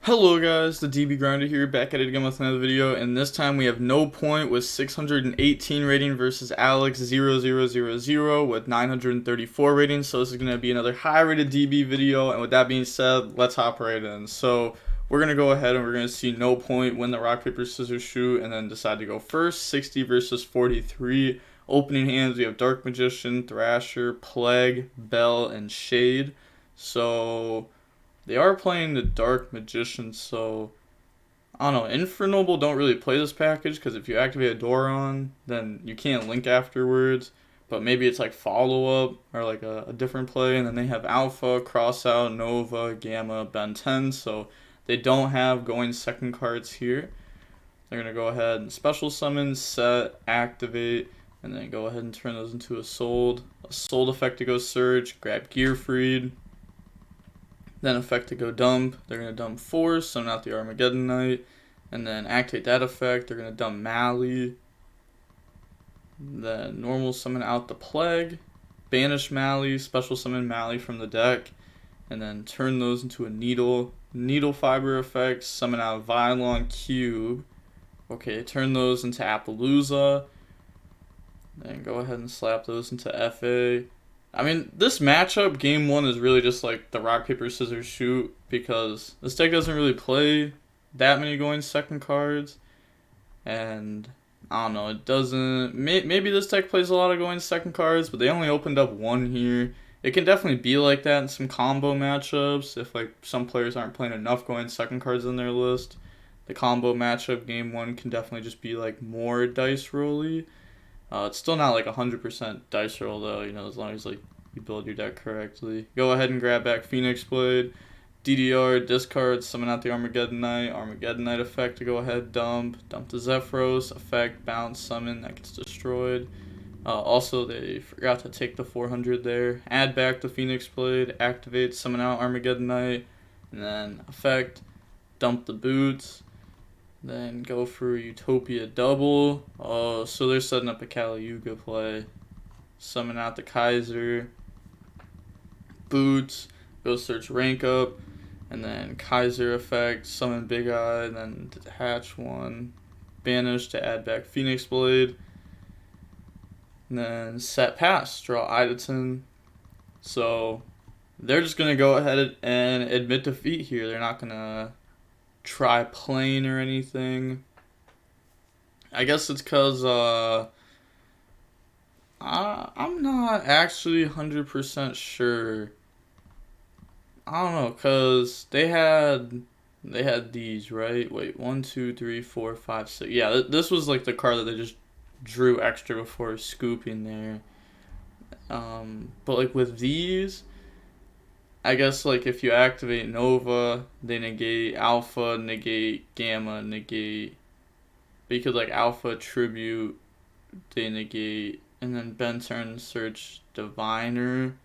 Hello guys, the DB Grinder here, back at it again with another video, and this time we have No Point with 618 rating versus Alex0000 with 934 rating, so this is going to be another high rated DB video, and with that being said, let's hop right in. So, we're going to go ahead and we're going to see No Point win the rock, paper, scissors, shoot, and then decide to go first, 60 versus 43. Opening hands, we have Dark Magician, Thrasher, Plague, Bell, and Shade. So they are playing the Dark Magician, so I don't know. Infernoble don't really play this package because if you activate a Doron, then you can't link afterwards. But maybe it's like follow up or like a different play, and then they have Alpha, Crossout, Nova, Gamma, Ben 10, so they don't have going second cards here. They're gonna go ahead and special summon, set, activate, and then go ahead and turn those into a sold. A sold effect to go search, grab Gear Freed. Then effect to go dump. They're going to dump Force, summon out the Armageddon Knight. And then activate that effect. They're going to dump Mally. Then normal summon out the Plague. Banish Mally, special summon Mally from the deck. And then turn those into a Needle. Needle Fiber effect, summon out Vylon Cube. Okay, turn those into Appaloosa. Then go ahead and slap those into FA. I mean, this matchup, game one, is really just like the rock, paper, scissors, shoot, because this deck doesn't really play that many going second cards, and I don't know, it doesn't, maybe this deck plays a lot of going second cards, but they only opened up one here. It can definitely be like that in some combo matchups, if like some players aren't playing enough going second cards in their list. The combo matchup, game one, can definitely just be like more dice rolly. It's still not like 100% dice roll though, you know, as long as like you build your deck correctly. Go ahead and grab back Phoenix Blade, DDR, discard, summon out the Armageddon Knight effect to go ahead, dump the Zephyros, effect, bounce, summon, that gets destroyed. Also, they forgot to take the 400 there. Add back the Phoenix Blade, activate, summon out Armageddon Knight, and then effect, dump the boots. Then go for Utopia double. Oh, so they're setting up a Kali Yuga play. Summon out the Kaiser. Boots. Go search rank up. And then Kaiser effect. Summon Big Eye. And then detach one. Banish to add back Phoenix Blade. And then set pass. Draw Idaten. So they're just going to go ahead and admit defeat here. They're not going to try playing or anything. I guess it's because I'm not actually 100% sure. I don't know, because they had these, right? Wait, 1 2 3 4 5 6. Yeah, this was like the card that they just drew extra before scooping there. But like with these, I guess like if you activate Nova, they negate Alpha, negate Gamma, negate. But you could like Alpha, Tribute, they negate, and then Ben turn search Diviner,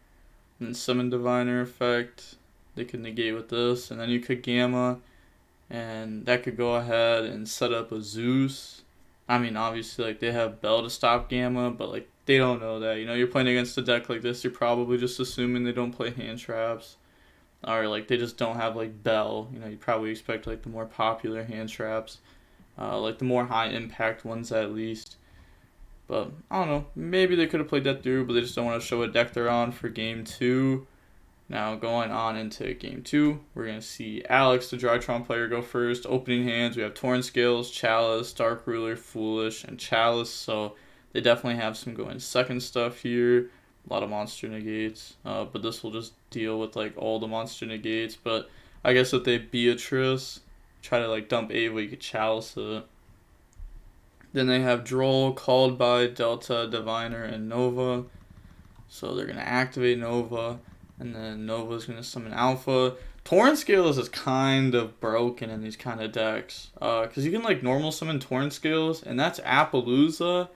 and summon Diviner effect. They could negate with this, and then you could Gamma, and that could go ahead and set up a Zeus. I mean, obviously like they have Bell to stop Gamma, but like they don't know that. You know, you're playing against a deck like this, you're probably just assuming they don't play hand traps. Or like they just don't have like Bell. You know, you probably expect like the more popular hand traps. Like the more high impact ones at least. But I don't know, maybe they could have played that through, but they just don't want to show what deck they're on for game 2. Now going on into game 2, we're going to see Alex, the Drytron player, go first. Opening hands, we have Torn Scales, Chalice, Dark Ruler, Foolish, and Chalice. So they definitely have some going second stuff here. A lot of monster negates. But this will just deal with like all the monster negates. But I guess if they Beatrice, try to like dump Ava, you could Chalice it. Then they have Droll, Called by, Delta, Diviner, and Nova. So they're going to activate Nova. And then Nova's going to summon Alpha. Torn Scales is kind of broken in these kind of decks. Because you can like normal summon Torn Scales. And that's Appaloosa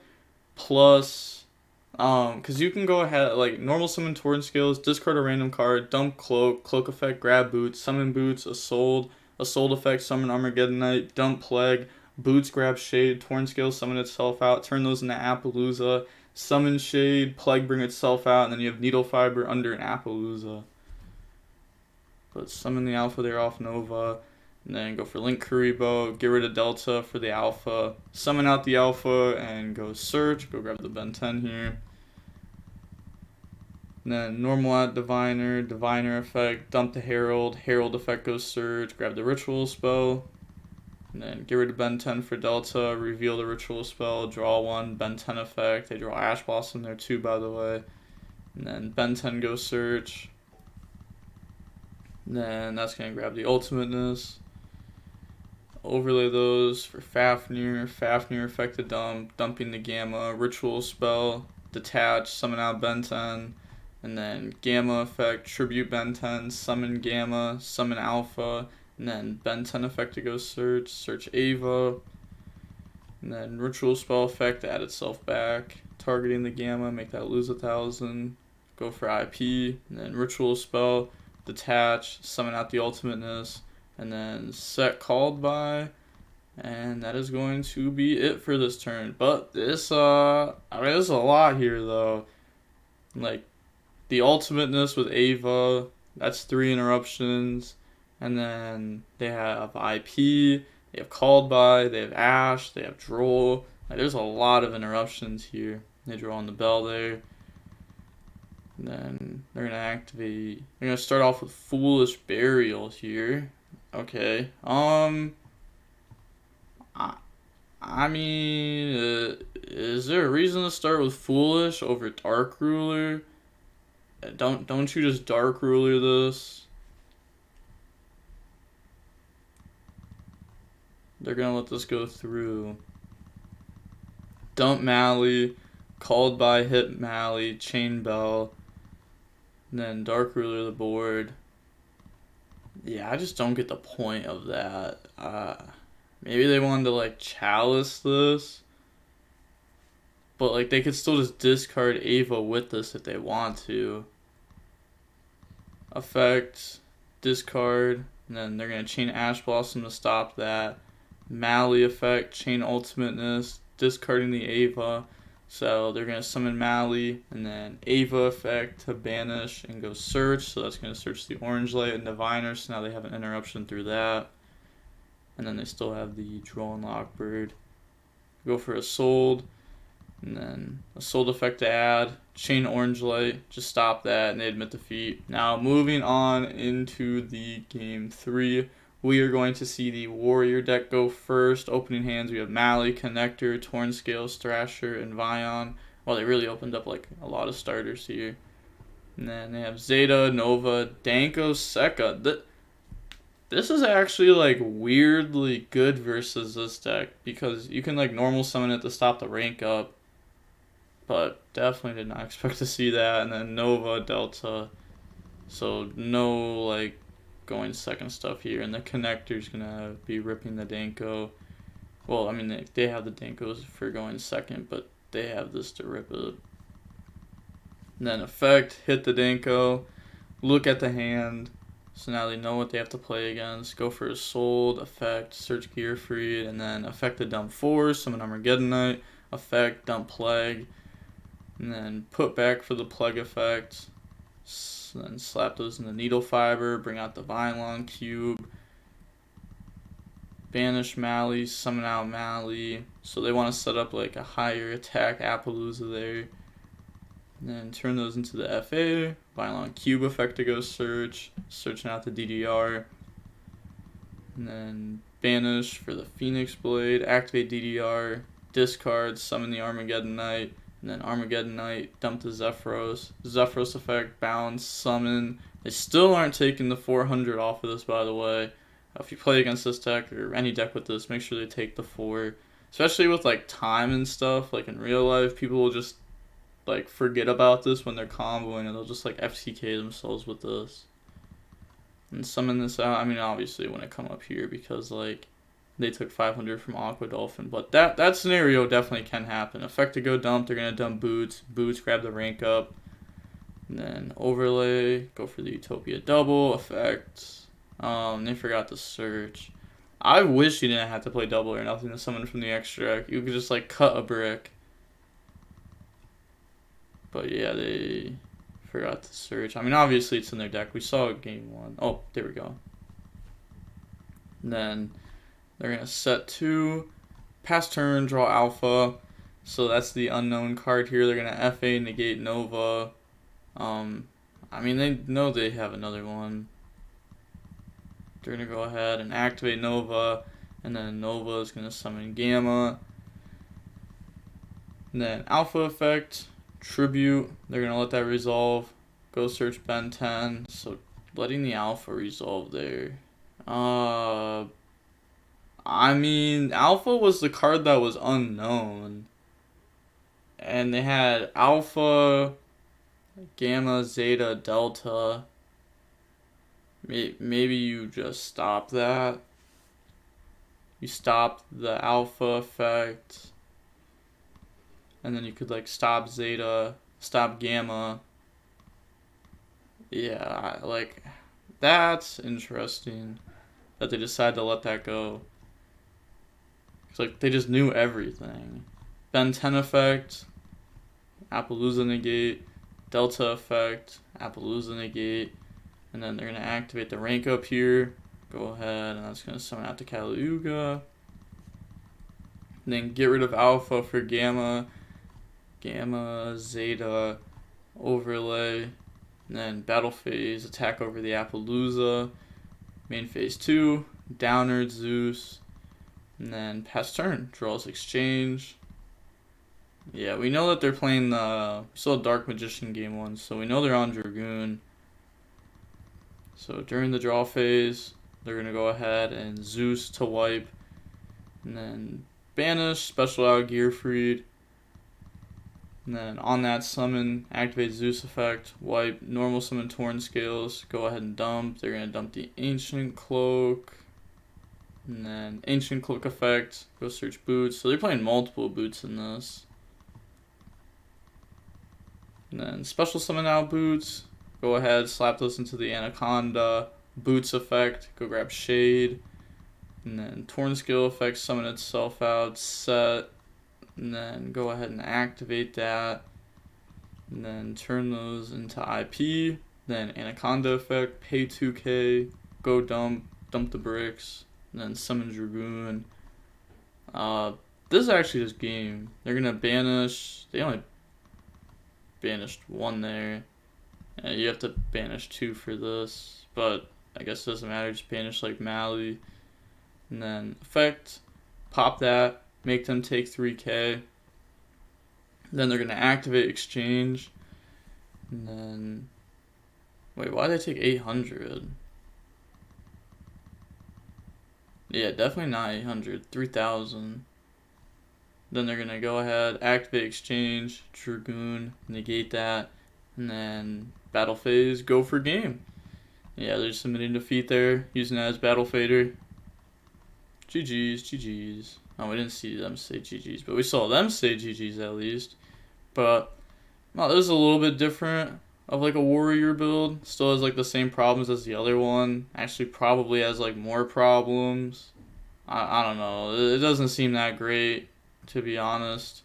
plus... Because you can go ahead, like normal summon Torn Scales, discard a random card, dump Cloak, Cloak effect, grab Boots, summon Boots, a sold effect, summon Armageddon Knight, dump Plague, Boots grab Shade, Torn Scales summon itself out, turn those into Appaloosa, summon Shade, Plague bring itself out, and then you have Needle Fiber under an Appaloosa. But summon the Alpha there off Nova. And then go for Link Kuriboh, get rid of Delta for the Alpha, summon out the Alpha, and go search. Go grab the Ben 10 here. And then normal at Diviner, Diviner effect, dump the Herald, Herald effect goes search, grab the Ritual spell. And then get rid of Ben 10 for Delta, reveal the Ritual spell, draw one, Ben 10 effect. They draw Ash Blossom there too, by the way. And then Ben 10 goes search. And then that's going to grab the Ultimateness. Overlay those for Fafnir. Fafnir effect to dump, dumping the Gamma, Ritual spell, detach, summon out Ben 10. And then Gamma effect, tribute Ben 10, summon Gamma, summon Alpha. And then Ben 10 effect to go search, search Ava. And then Ritual spell effect to add itself back, targeting the Gamma, make that lose 1,000. Go for IP, and then Ritual spell, detach, summon out the Ultimateness, and then set called by. And that is going to be it for this turn. But this, I mean, there's a lot here though. Like, the Ultimateness with Ava, that's 3 interruptions. And then they have IP, they have Called By, they have Ash, they have Droll. Like, there's a lot of interruptions here. They draw on the bell there. And then they're going to activate. They're going to start off with Foolish Burial here. Okay. I mean, is there a reason to start with Foolish over Dark Ruler? Don't you just Dark Ruler this? They're gonna let this go through. Dump Mally, Called By, hit Mally, Chain Bell, and then Dark Ruler the board. Yeah, I just don't get the point of that. Maybe they wanted to like Chalice this, but like they could still just discard Ava with this if they want to. Effect, discard, and then they're gonna chain Ash Blossom to stop that. Mally effect, chain Ultimateness, discarding the Ava. So they're going to summon Mally, and then Ava effect to banish and go search. So that's going to search the Orange Light and Diviner, so now they have an interruption through that. And then they still have the Droll and Lockbird. Go for a Sold, and then a Sold effect to add. Chain Orange Light, just stop that, and they admit defeat. Now moving on into the game 3. We are going to see the Warrior deck go first. Opening hands, we have Mally, Connector, Tornscales, Thrasher, and Vion. Well, they really opened up like a lot of starters here. And then they have Zeta, Nova, Danko, Sekka. This is actually like weirdly good versus this deck because you can like normal summon it to stop the rank up. But definitely did not expect to see that. And then Nova, Delta. So no like going second stuff here, and the Connector's gonna be ripping the Danko. Well, I mean they have the Dankos for going second, but they have this to rip it. And then effect, hit the Danko, look at the hand, so now they know what they have to play against. Go for a Sold, effect, search Gear Freed, and then effect the dump 4, summon Armageddonite, effect, dump Plague, and then put back for the Plague effect. Then slap those in the Needle Fiber, bring out the Vinelon Cube, banish Mally, summon out Mally. So they want to set up like a higher attack Appaloosa there. And then turn those into the FA, Vinelon Cube effect to go search, searching out the DDR. And then banish for the Phoenix Blade, activate DDR, discard, summon the Armageddon Knight. And then Armageddon Knight, dump the Zephyros. Zephyros effect, bounce, summon. They still aren't taking the 400 off of this, by the way. If you play against this deck, or any deck with this, make sure they take the 4. Especially with, like, time and stuff. Like, in real life, people will just, like, forget about this when they're comboing, and they'll just, like, FTK themselves with this. And summon this out. I mean, obviously, when it come up here, because, like, they took 500 from Aqua Dolphin, but that scenario definitely can happen. Effect to go dump, they're going to dump Boots. Boots, grab the rank up. And then overlay, go for the Utopia double, effect. They forgot to search. I wish you didn't have to play double or nothing to summon from the extract. You could just, like, cut a brick. But yeah, they forgot to search. I mean, obviously it's in their deck. We saw game 1. Oh, there we go. And then they're going to set 2, pass turn, draw alpha. So that's the unknown card here. They're going to FA, negate Nova. I mean, they know they have another one. They're going to go ahead and activate Nova. And then Nova is going to summon Gamma. And then Alpha Effect, Tribute. They're going to let that resolve. Go search Ben 10. So letting the Alpha resolve there. I mean, Alpha was the card that was unknown. And they had Alpha, Gamma, Zeta, Delta. Maybe you just stop that. You stop the Alpha effect. And then you could like stop Zeta, stop Gamma. Yeah, like that's interesting that they decided to let that go. It's like they just knew everything. Ben 10 effect, Appaloosa negate, Delta effect, Appaloosa negate, and then they're going to activate the rank up here. Go ahead, and that's going to summon out to Caliuga. And then get rid of Alpha for Gamma, Gamma, Zeta, overlay, and then battle phase, attack over the Appaloosa. Main phase 2, Downer, Zeus, and then pass turn, draws exchange. Yeah, we know that they're playing the still Dark Magician game 1, so we know they're on Dragoon. So during the draw phase, they're going to go ahead and Zeus to wipe, and then banish, special out Gearfried, and then on that summon, activate Zeus effect, wipe, normal summon Torn Scales, go ahead and dump. They're going to dump the Ancient Cloak, and then Ancient Cloak effect, go search boots. So they're playing multiple boots in this. And then special summon out boots, go ahead, slap those into the Anaconda, boots effect, go grab Shade, and then Torn Skill effect, summon itself out, set, and then go ahead and activate that, and then turn those into IP, then Anaconda effect, pay 2k, go dump the bricks, and then summon Dragoon. This is actually this game. They're gonna banish, they only banished 1 there. You have to banish 2 for this, but I guess it doesn't matter, just banish like Mally. And then effect, pop that, make them take 3k. Then they're going to activate exchange. And then, wait, why did they take 800? Yeah, definitely not 800, 3000. Then they're going to go ahead, activate exchange, Dragoon, negate that, and then battle phase, go for game. Yeah, they're submitting defeat there, using that as battle fader. GG's, GG's. Oh, we didn't see them say GG's, but we saw them say GG's at least. But, well, this is a little bit different of like a warrior build. Still has like the same problems as the other one. Actually, probably has like more problems. I don't know. It doesn't seem that great, to be honest.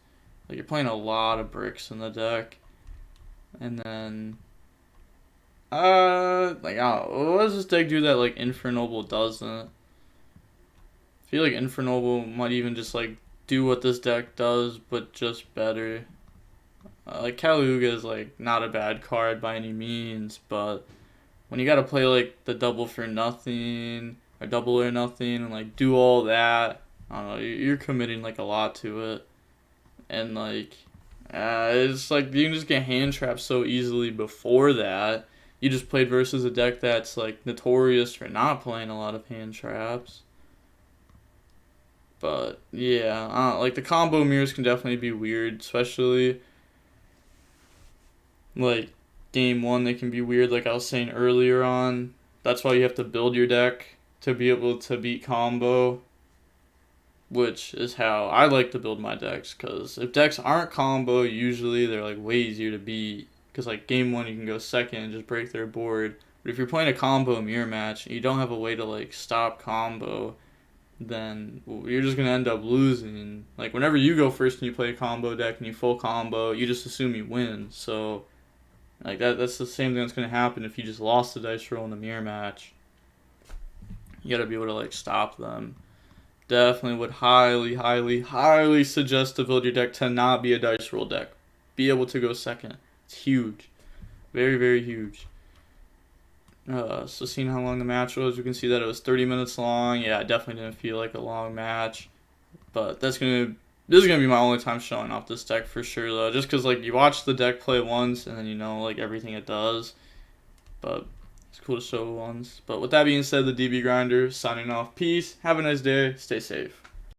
Like, you're playing a lot of bricks in the deck. And then, like, what does this deck do that, like, Infernoble doesn't? I feel like Infernoble might even just, like, do what this deck does, but just better. Like, Caliuga is, like, not a bad card by any means, but when you gotta play, like, the double for nothing, or double or nothing, and, like, do all that, I don't know, you're committing, like, a lot to it. And, like, it's like you can just get hand trapped so easily before that. You just played versus a deck that's like notorious for not playing a lot of hand traps. But yeah, like the combo mirrors can definitely be weird, especially like game 1 they can be weird like I was saying earlier on. That's why you have to build your deck to be able to beat combo, which is how I like to build my decks, because if decks aren't combo, usually they're like way easier to beat, because like game 1 you can go second and just break their board. But if you're playing a combo mirror match and you don't have a way to like stop combo, then you're just going to end up losing. Like whenever you go first and you play a combo deck and you full combo, you just assume you win. So like that's the same thing that's going to happen if you just lost the dice roll in the mirror match. You gotta be able to like stop them. Definitely would highly suggest to build your deck to not be a dice roll deck. Be able to go second. It's huge. Very huge. So seeing how long the match was, we can see that it was 30 minutes long. Yeah, it definitely didn't feel like a long match. But this is gonna be my only time showing off this deck for sure though. Just cause like you watch the deck play once and then you know like everything it does. But it's cool to show once. But with that being said, the DB Grinder signing off. Peace. Have a nice day. Stay safe.